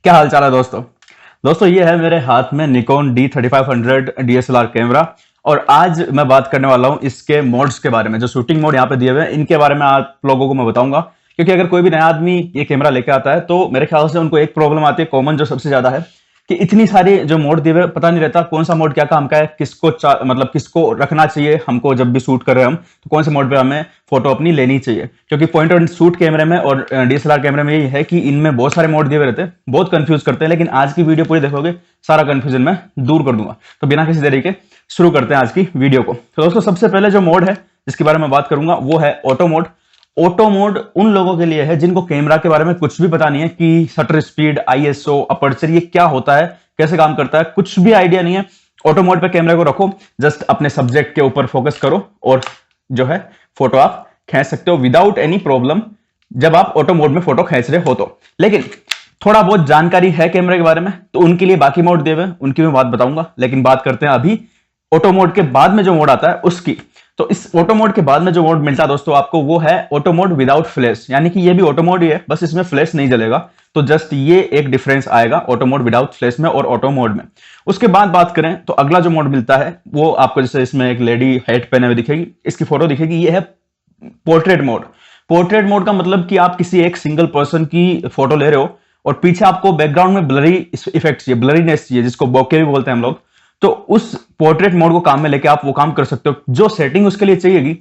क्या हाल चाल है दोस्तों। ये है मेरे हाथ में निकॉन D3500 DSLR कैमरा। और आज मैं बात करने वाला हूं इसके मोड्स के बारे में। जो शूटिंग मोड यहाँ पे दिए हुए हैं इनके बारे में आप लोगों को मैं बताऊंगा, क्योंकि अगर कोई भी नया आदमी ये कैमरा लेके आता है तो मेरे ख्याल से उनको एक प्रॉब्लम आती है, कॉमन जो सबसे ज्यादा है, कि इतनी सारी जो मोड दिए हुए पता नहीं रहता कौन सा मोड क्या काम का है, मतलब किसको रखना चाहिए हमको जब भी शूट कर रहे हैं हम, तो कौन से मोड पे हमें फोटो अपनी लेनी चाहिए। क्योंकि पॉइंट एंड शूट कैमरे में और डीएसएलआर कैमरे में यही है कि इनमें बहुत सारे मोड दिए हुए रहते हैं, बहुत कंफ्यूज करते हैं। लेकिन आज की वीडियो पूरी देखोगे सारा कंफ्यूजन मैं दूर कर दूंगा। तो बिना किसी देरी के शुरू करते हैं आज की वीडियो को। तो दोस्तों सबसे पहले जो मोड है जिसके बारे में बात करूंगा वो है ऑटो मोड। ऑटो मोड उन लोगों के लिए है जिनको कैमरा के बारे में कुछ भी पता नहीं है कि शटर स्पीड, आईएसओ, अपर्चर ये क्या होता है, कैसे काम करता है, कुछ भी आइडिया नहीं है। ऑटो मोड पे कैमरे को रखो, जस्ट अपने सब्जेक्ट के ऊपर फोकस करो और जो है फोटो आप खींच सकते हो विदाउट एनी प्रॉब्लम, जब आप ऑटो मोड में फोटो खींच रहे हो तो। लेकिन थोड़ा बहुत जानकारी है कैमरे के बारे में तो उनके लिए बाकी मोड दिए हुए उनकी मैं बात बताऊंगा। लेकिन बात करते हैं अभी ऑटो मोड के बाद में जो मोड आता है उसकी। तो इस ऑटो मोड के बाद में जो मोड मिलता है दोस्तों आपको वो है ऑटो मोड विदाउट फ्लैश, यानी कि ये भी ऑटो मोड ही है, बस इसमें फ्लैश नहीं जलेगा। तो जस्ट ये एक डिफरेंस आएगा ऑटो मोड विदाउट फ्लैश में और ऑटो मोड में। उसके बाद बात करें तो अगला जो मोड मिलता है वो आपको, जैसे इसमें एक लेडी हेड पहने हुए दिखेगी, इसकी फोटो दिखेगी, ये है पोर्ट्रेट मोड। पोर्ट्रेट मोड का मतलब कि आप किसी एक सिंगल पर्सन की फोटो ले रहे हो और पीछे आपको बैकग्राउंड में ब्लरी इफेक्ट चाहिए, ब्लरीनेस चाहिए, जिसको बोके भी बोलते हैं हम लोग। तो उस पोर्ट्रेट मोड को काम में लेके आप वो काम कर सकते हो। जो सेटिंग उसके लिए चाहिएगी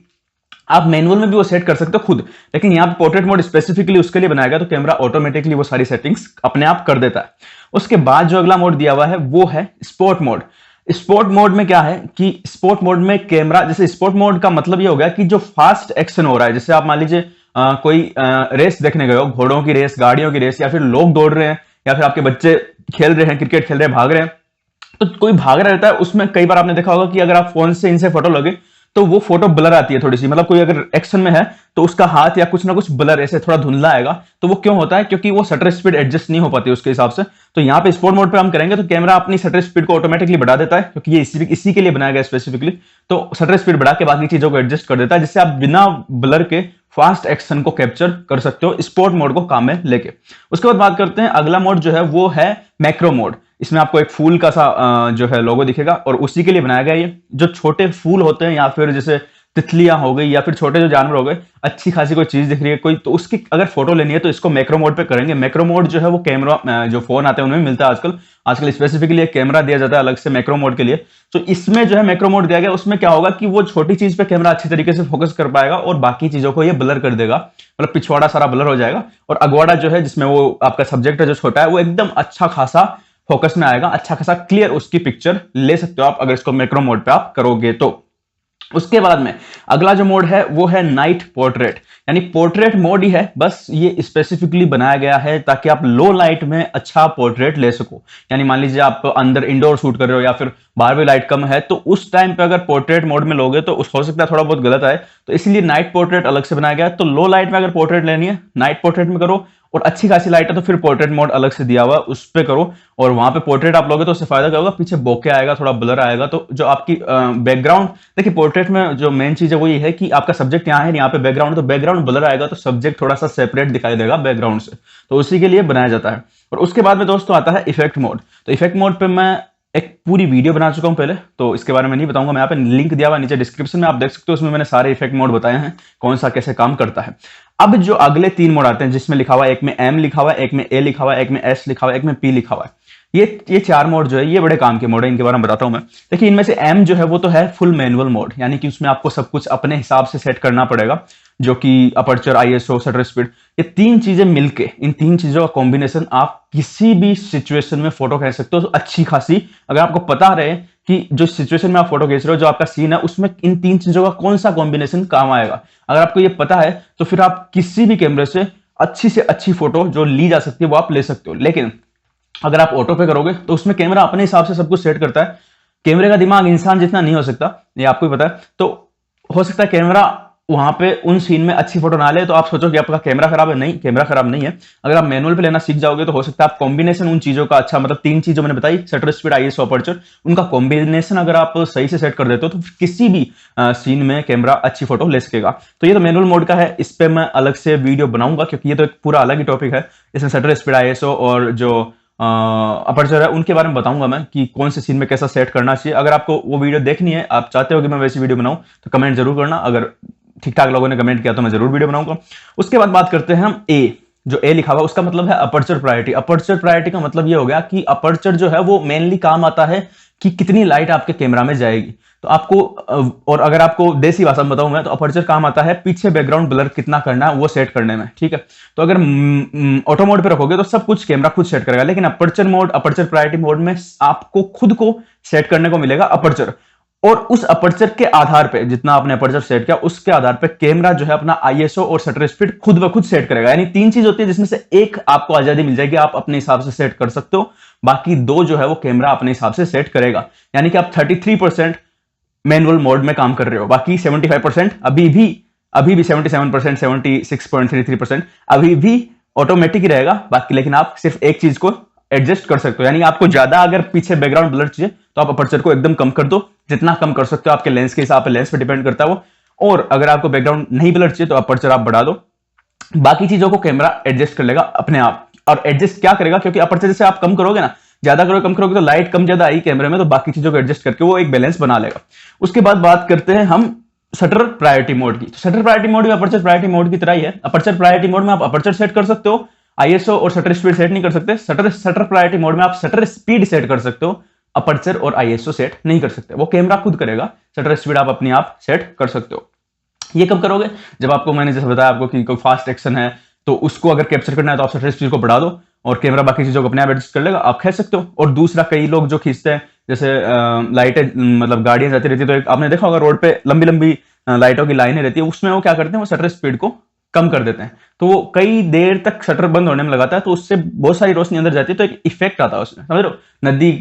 आप मैनुअल में भी वो सेट कर सकते हो खुद, लेकिन यहाँ पे पोर्ट्रेट मोड स्पेसिफिकली उसके लिए बनाएगा तो कैमरा ऑटोमेटिकली वो सारी सेटिंग्स अपने आप कर देता है। उसके बाद जो अगला मोड दिया हुआ है वो है स्पोर्ट मोड। स्पोर्ट मोड में क्या है कि स्पोर्ट मोड में कैमरा, जैसे स्पोर्ट मोड का मतलब ये हो गया कि जो फास्ट एक्शन हो रहा है, जैसे आप मान लीजिए कोई रेस देखने गए हो, घोड़ों की रेस, गाड़ियों की रेस, या फिर लोग दौड़ रहे हैं, या फिर आपके बच्चे खेल रहे हैं, क्रिकेट खेल रहे हैं, भाग रहे हैं, तो कोई भाग रहा रहता है उसमें कई बार आपने देखा होगा कि अगर आप फोन से इनसे फोटो लोगे तो वो फोटो ब्लर आती है थोड़ी सी, मतलब कोई अगर एक्शन में है तो उसका हाथ या कुछ ना कुछ ब्लर ऐसे थोड़ा धुंधला आएगा। तो वो क्यों होता है? क्योंकि वो शटर स्पीड एडजस्ट नहीं हो पाती उसके हिसाब से। तो यहाँ पे स्पोर्ट मोड पे हम करेंगे तो कैमरा अपनी शटर स्पीड को ऑटोमेटिकली बढ़ा देता है, क्योंकि ये इसी के लिए बनाया गया स्पेसिफिकली। तो शटर स्पीड बढ़ा के बाकी चीजों को एडजस्ट कर देता है, जिससे आप बिना ब्लर के फास्ट एक्शन को कैप्चर कर सकते हो स्पोर्ट मोड को काम में लेके। उसके बाद बात करते हैं अगला मोड जो है वो है मैक्रो मोड। इसमें आपको एक फूल का सा जो है लोगो दिखेगा और उसी के लिए बनाया गया ये। जो छोटे फूल होते हैं या फिर जैसे तितलियां हो गई या फिर छोटे जो जानवर हो गए, अच्छी खासी कोई चीज दिख रही है कोई, तो उसकी अगर फोटो लेनी है तो इसको मैक्रो मोड पे करेंगे। मैक्रो मोड जो है वो कैमरा जो फोन आते हैं उनमें मिलता है आजकल स्पेसिफिकली एक कैमरा दिया जाता है अलग से मैक्रो मोड के लिए। तो इसमें जो है मैक्रो मोड दिया गया, उसमें क्या होगा कि वो छोटी चीज पे कैमरा अच्छी तरीके से फोकस कर पाएगा और बाकी चीजों को ये ब्लर कर देगा, मतलब पिछवाड़ा सारा ब्लर हो जाएगा। और अगवाड़ा जो है जिसमें वो आपका सब्जेक्ट है जो छोटा है वो एकदम अच्छा खासा फोकस में आएगा, अच्छा खासा क्लियर उसकी पिक्चर ले सकते हो आप अगर इसको मैक्रो मोड पे आप करोगे तो। उसके बाद में अगला जो मोड है वो है नाइट पोर्ट्रेट, यानी पोर्ट्रेट मोड ही है, बस ये स्पेसिफिकली बनाया गया है ताकि आप लो लाइट में अच्छा पोर्ट्रेट ले सको। यानी मान लीजिए आप अंदर इंडोर शूट कर रहे हो या फिर बाहर भी लाइट कम है, तो उस टाइम पे अगर पोर्ट्रेट मोड में लोगे तो हो सकता है थोड़ा बहुत गलत आए, तो इसलिए नाइट पोर्ट्रेट अलग से बनाया गया है। तो लो लाइट में अगर पोर्ट्रेट लेनी है नाइट पोर्ट्रेट में करो, और अच्छी खासी लाइट है तो फिर पोर्ट्रेट मोड अलग से दिया हुआ है उस पर करो। और वहां पे पोर्ट्रेट आप लोगे तो उससे फायदा क्या होगा, पीछे बोके आएगा, थोड़ा ब्लर आएगा, तो जो आपकी बैकग्राउंड, देखिए पोर्ट्रेट में जो मेन चीज है वो ये है कि आपका सब्जेक्ट यहाँ है, यहाँ पे बैकग्राउंड, तो बैकग्राउंड ब्लर आएगा तो सब्जेक्ट थोड़ा सा सेपरेट दिखाई देगा बैकग्राउंड से, तो उसी के लिए बनाया जाता है। और उसके बाद में दोस्तों आता है इफेक्ट मोड। तो इफेक्ट मोड पे मैं एक पूरी वीडियो बना चुका हूं पहले, तो इसके बारे में नहीं बताऊंगा। मैं यहाँ पे लिंक दिया हुआ नीचे डिस्क्रिप्शन में, आप देख सकते हो, उसमें मैंने सारे इफेक्ट मोड बताए हैं कौन सा कैसे काम करता है। अब जो अगले 3 मोड आते हैं जिसमें लिखा हुआ है, एक में M लिखा हुआ है, एक में A लिखा हुआ है, एक में S लिखा हुआ है, एक में P लिखा हुआ है। ये 4 मोड जो है ये बड़े काम के मोड है, इनके बारे में बताता हूं मैं। देखिए इनमें से M जो है वो तो है फुल मैनुअल मोड, यानी कि उसमें आपको सब कुछ अपने हिसाब से सेट करना पड़ेगा, जो कि अपर्चर, आईएसओ, शटर स्पीड, ये 3 चीजें मिलके, इन 3 चीजों का कॉम्बिनेशन आप किसी भी सिचुएशन में फोटो खींच सकते हो। तो अच्छी खासी, अगर आपको पता रहे कि जो सिचुएशन में आप फोटो खींच रहे हो, जो आपका सीन है, उसमें इन 3 चीजों का कौन सा कॉम्बिनेशन काम आएगा, अगर आपको ये पता है तो फिर आप किसी भी कैमरे से अच्छी फोटो जो ली जा सकती है वो आप ले सकते हो। लेकिन अगर आप ऑटो पे करोगे तो उसमें कैमरा अपने हिसाब से सब कुछ सेट करता है। कैमरे का दिमाग इंसान जितना नहीं हो सकता, ये आपको भी पता है। तो हो सकता है कैमरा वहां पे उन सीन में अच्छी फोटो ना ले, तो आप सोचो कि आपका कैमरा खराब है। नहीं, कैमरा खराब नहीं है। अगर आप मैनुअल पे लेना सीख जाओगे तो हो सकता है आप कॉम्बिनेशन उन चीजों का अच्छा, मतलब 3 चीजों मैंने बताई, शटर स्पीड, आईएसओ, अपर्चर, उनका कॉम्बिनेशन अगर आप सही से सेट कर देते हो तो किसी भी सीन में कैमरा अच्छी फोटो ले सकेगा। तो ये तो मैनुअल मोड का है, इस पे मैं अलग से वीडियो बनाऊंगा क्योंकि ये तो एक पूरा अलग ही टॉपिक है। इसमें शटर स्पीड, आईएसओ और जो अपर्चर है उनके बारे में बताऊंगा मैं कि कौन से सीन में कैसा सेट करना चाहिए। अगर आपको वो वीडियो देखनी है, आप चाहते हो कि मैं वैसी वीडियो बनाऊं, तो कमेंट जरूर करना। अगर ठीक ठाक लोगों ने कमेंट किया तो मैं जरूर वीडियो बनाऊंगा। उसके बाद बात करते हैं हम ए, जो ए लिखा हुआ उसका मतलब है अपर्चर प्रायोरिटी। अपर्चर प्रायोरिटी का मतलब ये हो गया कि अपर्चर जो है वो मेनली काम आता है कि कितनी लाइट आपके कैमरा में जाएगी। तो आपको, और अगर आपको देसी भाषा में बताऊं मैं, तो अपर्चर काम आता है पीछे बैकग्राउंड ब्लर कितना करना है वो सेट करने में, ठीक है। तो अगर ऑटो मोड पे रखोगे तो सब कुछ कैमरा खुद सेट करेगा, लेकिन aperture mode, aperture priority mode में आपको खुद को सेट करने को मिलेगा अपर्चर, और उस अपर्चर के आधार पे, जितना आपने अपर्चर सेट किया उसके आधार पे कैमरा जो है अपना आईएसओ और शटर स्पीड खुद ब खुद सेट करेगा। यानी 3 चीज होती है जिसमें से एक आपको आजादी मिल जाएगी, आप अपने हिसाब से सेट कर सकते हो, बाकी 2 जो है वो कैमरा अपने हिसाब से सेट करेगा। यानी कि आप 33% मैनुअल मोड में काम कर रहे हो, बाकी 75% अभी भी 77%, 76.33% अभी भी ऑटोमेटिक ही रहेगा बाकी, लेकिन आप सिर्फ एक चीज को एडजस्ट कर सकते हो। यानी आपको ज्यादा अगर पीछे बैकग्राउंड ब्लर चाहिए तो आप अपर्चर को एकदम कम कर दो, जितना कम कर सकते हो आपके लेंस के हिसाब से, लेंस पे डिपेंड करता है वो। और अगर आपको बैकग्राउंड नहीं ब्लर चाहिए तो अपर्चर आप बढ़ा दो, बाकी चीजों को कैमरा एडजस्ट कर लेगा अपने आप। और एडजस्ट क्या करेगा, क्योंकि अपर्चर जैसे आप कम करोगे ना, ज्यादा करोगे कम करोगे तो लाइट कम ज्यादा आई कैमरे में, तो बाकी चीजों को एडजस्ट करके वो एक बैलेंस बना लेगा। उसके बाद बात करते हैं हम शटर प्रायोरिटी मोड की। तो शटर प्रायोरिटी मोड भी अपर्चर प्रायोरिटी मोड की तरह ही है। अपर्चर प्रायोरिटी मोड में आप अपर्चर सेट कर सकते हो, आईएसओ और शटर स्पीड सेट नहीं कर सकते। शटर प्रायोरिटी मोड में आप शटर स्पीड सेट कर सकते हो, अपर्चर और आईएसओ सेट नहीं कर सकते, वो कैमरा खुद करेगा। शटर स्पीड आप अपने आप सेट कर सकते हो। ये कब करोगे, जब आपको, मैंने जैसे बताया आपको कि कोई फास्ट एक्शन है तो उसको अगर कैप्चर करना है तो आप शटर स्पीड को बढ़ा दो और कैमरा बाकी चीजों को अपने आप एडजस्ट कर लेगा, आप खींच सकते हो। और दूसरा, कई लोग जो खींचते हैं, जैसे लाइटें, मतलब गाड़ियां जाती रहती है तो एक आपने देखा होगा रोड पे लंबी लंबी लाइटों की लाइनें रहती है, उसमें वो क्या करते हैं, वो शटर स्पीड को कम कर देते हैं, तो वो कई देर तक शटर बंद होने में लगाता है, तो उससे बहुत सारी रोशनी अंदर जाती है, तो एक इफेक्ट आता है उसमें, समझ रहे हो।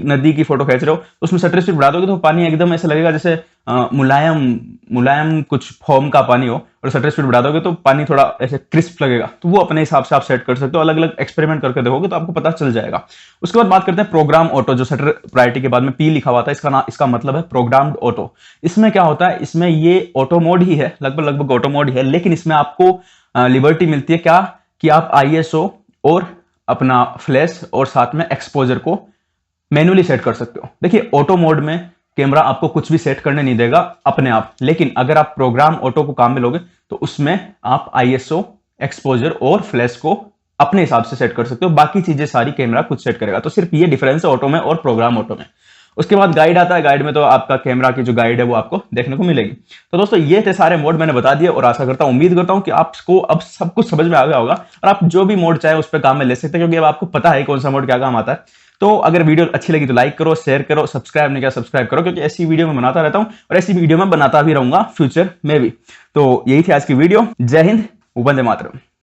नदी की फोटो खींच रहे हो तो उसमें शटर स्पीड बढ़ा दोगे तो पानी एकदम ऐसे लगेगा जैसे मुलायम कुछ फॉर्म का पानी हो, और शटर स्पीड बढ़ा दोगे तो पानी थोड़ा ऐसे क्रिस्प लगेगा। तो वो अपने हिसाब से आप सेट कर सकते हो, अलग अलग एक्सपेरिमेंट करके देखोगे तो आपको पता चल जाएगा। उसके बाद बात करते हैं प्रोग्राम ऑटो, जो शटर प्रायोरिटी के बाद में पी लिखा हुआ था, इसका मतलब है प्रोग्राम्ड ऑटो। इसमें क्या होता है, इसमें ये ऑटो मोड ही है, लगभग ऑटो मोड ही है, लेकिन इसमें आपको लिबर्टी मिलती है क्या, कि आप आईएसओ और अपना फ्लैश और साथ में एक्सपोजर को मैन्युअली सेट कर सकते हो। देखिए, ऑटो मोड में कैमरा आपको कुछ भी सेट करने नहीं देगा अपने आप, लेकिन अगर आप प्रोग्राम ऑटो को काम में लोगे तो उसमें आप आईएसओ, एक्सपोजर और फ्लैश को अपने हिसाब से सेट कर सकते हो, बाकी चीजें सारी कैमरा खुद सेट करेगा। तो सिर्फ ये डिफरेंस है ऑटो में और प्रोग्राम ऑटो में। उसके बाद गाइड आता है, गाइड में तो आपका कैमरा की जो गाइड है वो आपको देखने को मिलेगी। तो दोस्तों, ये थे सारे मोड मैंने बता दिए, और आशा करता हूं, उम्मीद करता हूं कि आपको अब सब कुछ समझ में आ गया होगा, और आप जो भी मोड चाहे उस पर काम में ले सकते हैं, क्योंकि अब आपको पता है कौन सा मोड क्या काम आता है। तो अगर वीडियो अच्छी लगी तो लाइक करो, शेयर करो, सब्सक्राइब नहीं किया सब्सक्राइब करो, क्योंकि ऐसी वीडियो मैं बनाता रहता हूं और ऐसी वीडियो मैं बनाता भी रहूंगा फ्यूचर में भी। तो यही थी आज की वीडियो। जय हिंद, वंदे मातरम।